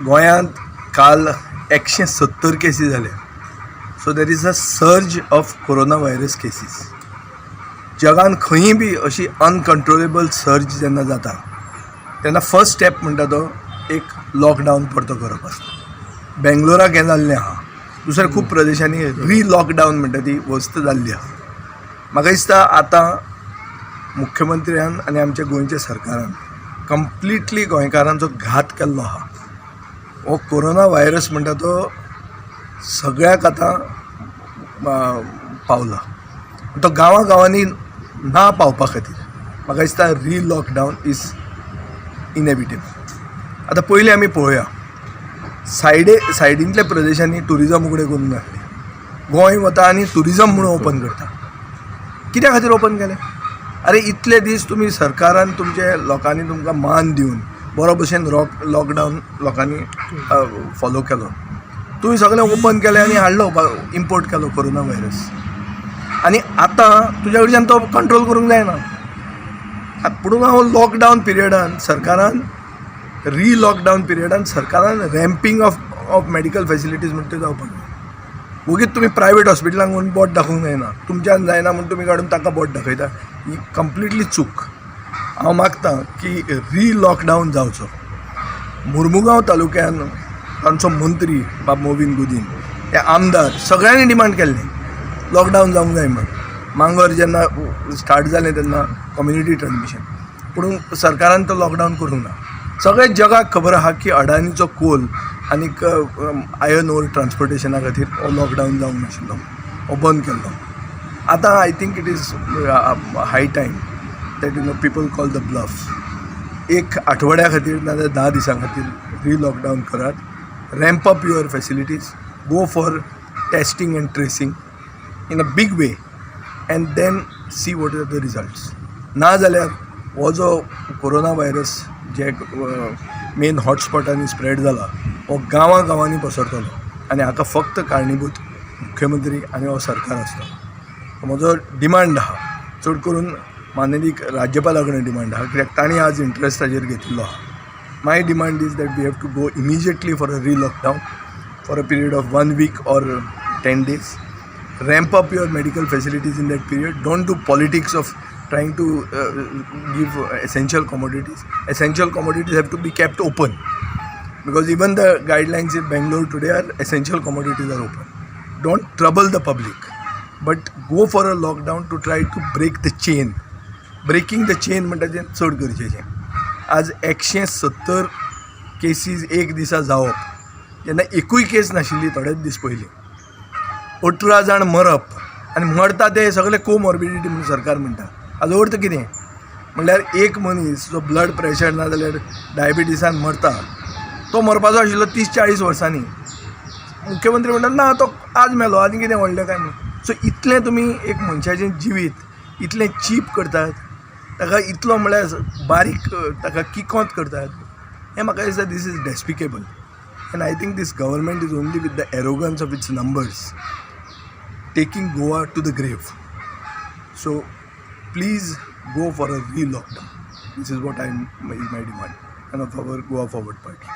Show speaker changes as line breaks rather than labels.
गोंयांत काल 170 केसी जाले. So there is a surge of corona virus cases. जगान खंयी बी अशी अनकंट्रोलेबल सर्ज जेन्ना जाता तेन्ना फर्स्ट स्टेप म्हणटा तो एक लॉकडावन परतो करप आसता. बेंगलोराक हें जाल्लें आहा. दुसऱ्या खूब प्रदेशांनी लॉकडावन म्हणटा ती वस्त जाल्ली आहा. म्हाका दिसता आतां मुख्यमंत्र्यान आनी आमच्या गोंयच्या सरकारान कंप्लिटली गोंयकारांचो घात केल्लो आहा. हो कोरोना व्हायरस म्हणटा तो सगळ्याक आतां पावला. तो गांवांनी ना पावपा खातीर म्हाका दिसता लॉकडावन इज इनएविटेबल. आतां पयलीं आमी पळोवया सायडींतल्या प्रदेशांनी टुरिजम उगडें करून नासलें. गोंय वता आनी टुरिजम म्हणून ओपन करता. कित्या खातीर ओपन केलें? अरे इतले दीस तुमी सरकारान तुमचे लोकांनी तुमकां मान दिवन बरो भशेन लॉकडावन लोकांनी फॉलो केलो. तुवें सगळें ओपन केलें आनी हाडलो इम्पोर्ट केलो कोरोना व्हायरस. आनी आतां तुज्या कडच्यान तो कंट्रोल करूंक जायना. पुणून हांव लॉकडावन पिरियडान सरकारान लॉकडावन पिरियडान सरकारान रॅम्पिंग ऑफ मेडिकल फेसिलिटीज म्हणटा त्यो जावपाक जाय. वगीत तुमी प्रायवेट हॉस्पिटलांक म्हणून बोट दाखोवंक जायना. तुमच्यान जायना म्हणून तुमी काडून ताका बोट दाखयता. ही कंप्लिटली चूक. हांव मागतां की लॉकडावन जावचो. मुर्मुगांव तालुक्यान तांचो मंत्री बाब मोविन गुदीन हे आमदार सगळ्यांनी डिमांड केल्लें लॉकडावन जावंक जाय म्हणून. मांगोर जेन्ना स्टार्ट जालें तेन्ना कम्युनिटी ट्रान्समिशन. पूण सरकारान तो लॉकडावन करूंक ना. सगळे जगाक खबर आहा की अडानीचो कोल आनीक आयर्न ओर ट्रान्सपोर्टेशना खातीर हो लॉकडावन जावंक नाशिल्लो. हो बंद केल्लो. आतां I think it is high time that people call the bluff. एक आठवड्या खातीर नाजाल्यार 10 दिसां खातीर लॉकडावन करात. Ramp up your facilities. Go for testing and tracing in a big way and then see what are the results. ना जाल्यार हो जो कोरोना व्हायरस जे मेन हॉटस्पॉटांनी स्प्रेड जाला हो गांवांनी पसरतलो आनी हाका फक्त कारणीभूत मुख्यमंत्री आनी हो सरकार आसता. म्हजो डिमांड आहा चड करून माननीय राज्यपाला कडेन डिमांड आहा कित्याक तांणी आज इंट्रस्ट ताजेर घेतिल्लो आहा. My demand is that we have to go immediately for a lockdown for a period of 1 week or 10 days. Ramp up your medical facilities in that period. Don't do politics of trying to give essential commodities. Essential commodities have to be kept open because even the guidelines in Bangalore today are essential commodities are open. Don't trouble the public, but go for a lockdown to try to break the chain. Breaking the chain म्हणटा तें चड गरजेचें. आज 170 cases एक दिसा जावप जेन्ना एकूय केस नाशिल्ली थोडेच दीस पयलीं. 18 जाण मरप आनी मरता ते सगळे कोमॉर्बिडिटी म्हणून सरकार म्हणटा. हाजो अर्थ कितें म्हणल्यार एक मनीस जो ब्लड प्रेशर ना जाल्यार डायबिटीसान मरता तो मरपाचो आशिल्लो 30-40 वर्सांनी. मुख्यमंत्री म्हणटा ना तो आज मेलो आनी कितें व्हडलें काय म्हणून. सो इतलें तुमी एक मनशाचें जिवीत इतलें चीप करतात. ताका इतलो म्हळ्यार बारीक ताका किकोंत करतात. हें म्हाका दिसता this is despicable. And I think this government is only with the arrogance of its numbers taking Goa to the grave. So please go for a lockdown. This is what is my demand and of our Goa Forward Party.